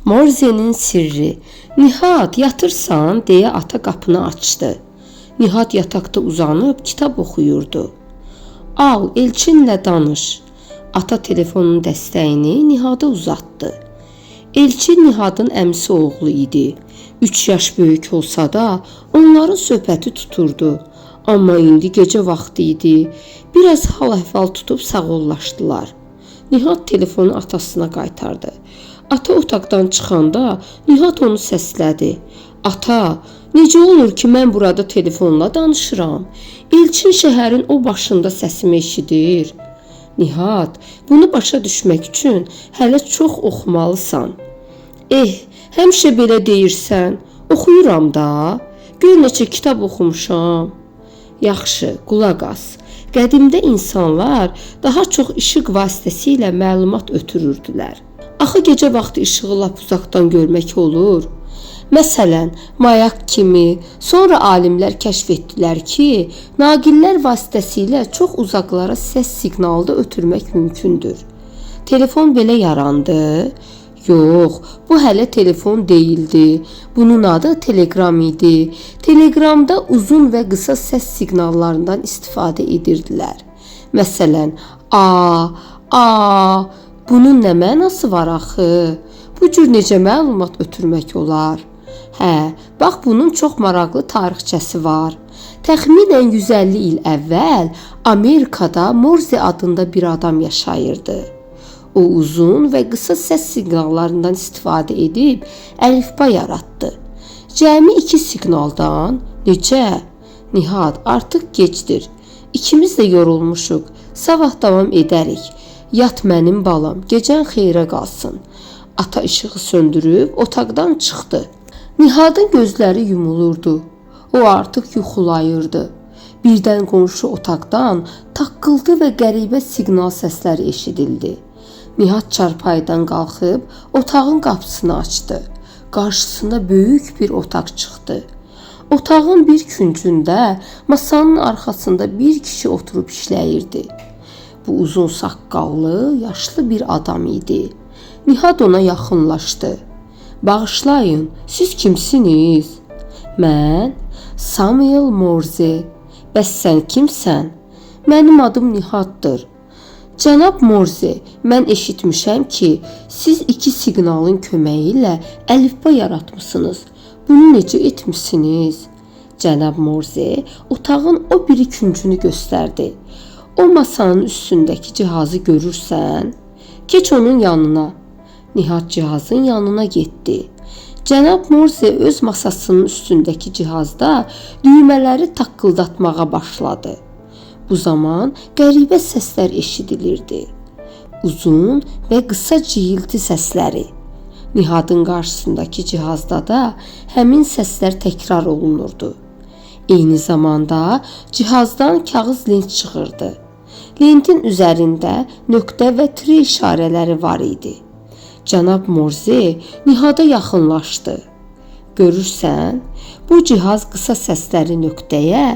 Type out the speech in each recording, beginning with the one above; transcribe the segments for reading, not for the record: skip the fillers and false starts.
Morzenin sirri. Nihat, yatırsan deyə ata qapını açdı. Nihat yataqda uzanıb kitab oxuyurdu. Al, Elçinlə danış. Ata telefonun dəstəyini Nihada uzatdı. Elçin Nihadın əmisi oğlu idi. 3 yaş böyük olsa da onların söhbəti tuturdu. Amma indi gecə vaxtı idi. Biraz hal-əhval tutub sağollaşdılar. Nihad telefonu atasına qaytardı. Ata otaqdan çıxanda Nihad onu səslədi. Ata, necə olur ki, mən burada telefonla danışıram? Elçin şəhərin o başında səsimi eşidir. Nihad, bunu başa düşmək üçün hələ çox oxumalısan. Həmişə belə deyirsən. Oxuyuram da. Gör neçə kitab oxumuşam. Yaxşı, qulaq as. Qədimdə insanlar daha çox işıq vasitəsilə məlumat ötürürdülər. Axı gecə vaxtı işığı lap uzaqdan görmək olur. Məsələn, mayak kimi. Sonra alimlər kəşf etdilər ki, naqillər vasitəsilə çox uzaqlara səs siqnalı da ötürmək mümkündür. Telefon belə yarandı. Yox, bu hələ telefon deyildi. Bunun adı telegram idi. Telegramda uzun və qısa səs siqnallarından istifadə edirdilər. Məsələn, bunun nə mənası var axı? Bu cür necə məlumat ötürmək olar? Bax bunun çox maraqlı tarixçəsi var. Təxminən 150 il əvvəl Amerikada Morze adında bir adam yaşayırdı. O uzun və qısa səs siqnallarından istifadə edib əlifba yaratdı. Cəmi 2 siqnaldan. Necə? Nihad, artıq gecdir. İkimiz də yorulmuşuq. Sabah davam edərik. Yat mənim balam, gecən xeyrə qalsın. Ata işığı söndürüb otaqdan çıxdı. Nihadın gözləri yumulurdu. O artıq yuxulayırdı. Birdən qonşu otaqdan taqqıltı və qəribə siqnal səsləri eşidildi. Nihad çarpayıdan qalxıb otağın qapısını açdı. Qarşısına böyük bir otaq çıxdı. Otağın bir küncündə masanın arxasında bir kişi oturub işləyirdi. Bu uzun saqqallı, yaşlı bir adam idi. Nihad ona yaxınlaşdı. Bağışlayın, siz kimsiniz? Mən Samuel Morze. Bəs sən kimsən? Mənim adım Nihaddır. Cənab Morze, mən eşitmişəm ki, siz 2 siqnalın köməyi ilə əlifba yaratmışsınız. Bunu necə etmişsiniz? Cənab Morze otağın o biri küncünü göstərdi. O masanın üstündəki cihazı görürsən? Keç onun yanına. Nihad cihazın yanına getdi. Cənab Morze öz masasının üstündəki cihazda düymələri taqqıldatmağa başladı. Bu zaman qəribə səslər eşidilirdi. Uzun və qısa ciyilti səsləri. Nihadın qarşısındakı cihazda da həmin səslər təkrar olunurdu. Eyni zamanda cihazdan kağız lent çıxırdı. Lentin üzərində nöqtə və tire işarələri var idi. Cənab Morze Nihada yaxınlaşdı. Görürsən, bu cihaz qısa səsləri nöqtəyə,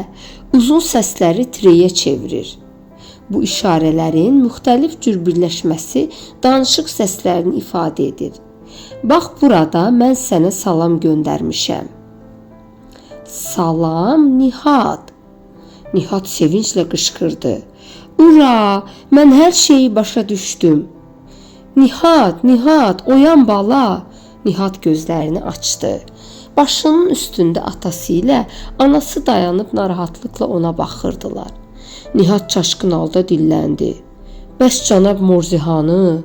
uzun səsləri tireyə çevirir. Bu işarələrin müxtəlif cür birləşməsi danışıq səslərini ifadə edir. Bax burada mən sənə salam göndərmişəm. Salam Nihad. Nihad sevinclə qışqırdı. Ura, mən hər şeyi başa düşdüm. Nihad, oyan bala. Nihad gözlərini açdı. Başının üstündə atası ilə anası dayanıb narahatlıqla ona baxırdılar. Nihad çaşqın halda dilləndi. Bəs cənab Morze hanı?